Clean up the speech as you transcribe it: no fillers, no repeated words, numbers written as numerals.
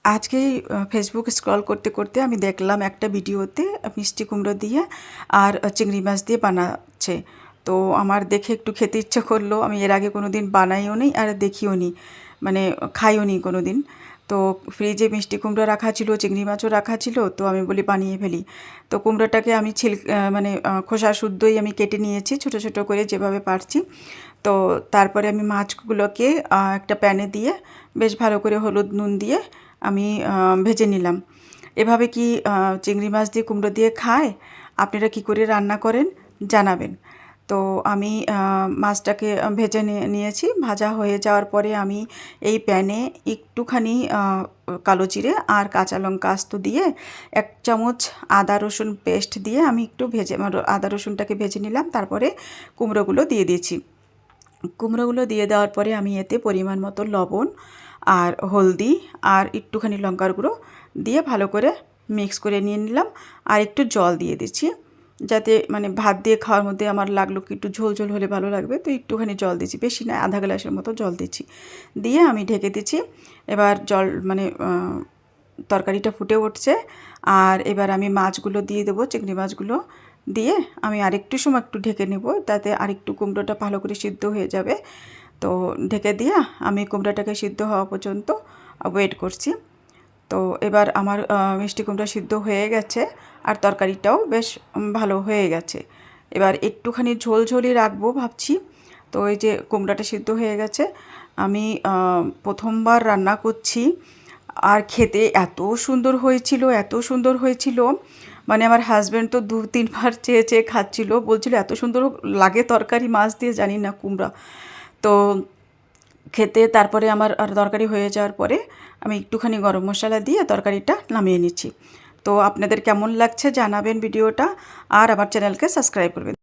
আজকেই Facebook scroll করতে করতে আমি দেখলাম একটা ভিডিওতে মিষ্টি কুমড়ো দিয়ে আর চিংড়ি মাছ দিয়ে বানাচ্ছে। তো আমার দেখে একটু খেতে ইচ্ছে করলো। আমি এর আগে কোনো দিন বানাইও নি আর দেখিও নি, মানে খাইও নি কোনো দিন। তো ফ্রিজে মিষ্টি কুমড়ো রাখা ছিল, চিংড়ি মাছও রাখা ছিল, তো আমি বলি বানিয়ে ফেলি। তো কুমড়োটাকে আমি মানে খোসা শুদ্ধই আমি কেটে নিয়েছি ছোট ছোট করে যেভাবে পারছি। তো তারপরে আমি মাছগুলোকে একটা প্যানে দিয়ে বেশ ভালো করে হলুদ নুন দিয়ে আমি ভেজে নিলাম। এভাবে কি চিংড়ি মাছ দিয়ে কুমড়ো দিয়ে খায়? আপনারা কি করে রান্না করেন জানাবেন। তো আমি মাছটাকে ভেজে নিয়েছি। ভাজা হয়ে যাওয়ার পরে আমি এই প্যানে একটুখানি কালো জিরে আর কাঁচা লঙ্কা আস্ত দিয়ে 1 চামচ আদা রসুন পেস্ট দিয়ে আমি একটু আদা রসুনটাকে ভেজে নিলাম। তারপরে কুমড়োগুলো দিয়ে দিয়েছি। কুমড়োগুলো দিয়ে দেওয়ার পরে আমি এতে পরিমাণ মতো লবণ আর হলদি আর একটুখানি লঙ্কার গুঁড়ো দিয়ে ভালো করে মিক্স করে নিয়ে নিলাম। আর একটু জল দিয়ে দিচ্ছি, যাতে মানে ভাত দিয়ে খাওয়ার মধ্যে আমার লাগলো কি একটু ঝোল ঝোল হলে ভালো লাগবে, তো একটুখানি জল দিচ্ছি, বেশি না, আধা গ্লাসের মতো জল দিচ্ছি। দিয়ে আমি ঢেকে দিচ্ছি। এবার জল মানে তরকারিটা ফুটে উঠছে, আর এবার আমি মাছগুলো দিয়ে দেবো, চিংড়ি মাছগুলো দিয়ে আমি আরেকটু সময় একটু ঢেকে নেব, তাতে আরেকটু কুমড়োটা ভালো করে সিদ্ধ হয়ে যাবে। তো ঢেকে দিয়ে আমি কুমড়োটাকে সিদ্ধ হওয়া পর্যন্ত ওয়েট করছি। তো এবার আমার মিষ্টি কুমড়া সিদ্ধ হয়ে গেছে আর তরকারিটাও বেশ ভালো হয়ে গেছে। এবার একটুখানি ঝোল ঝোলই রাখবো ভাবছি। তো এই যে কুমড়াটা সিদ্ধ হয়ে গেছে, আমি প্রথমবার রান্না করছি আর খেতে এত সুন্দর হয়েছিল, এত সুন্দর হয়েছিল, মানে আমার হাজব্যান্ড তো 2-3 বার চেয়ে চেয়ে খাচ্ছিল, বলছিল এত সুন্দর লাগে তরকারি মাছ দিয়ে, জানি না কুমড়া। তো খেতে তারপরে আমার আর তরকারি হয়ে যাওয়ার পরে আমি একটুখানি গরম মশলা দিয়ে তরকারিটা নামিয়ে নিচ্ছি। তো আপনাদের কেমন লাগছে জানাবেন ভিডিওটা, আর আমার চ্যানেলকে সাবস্ক্রাইব করবেন।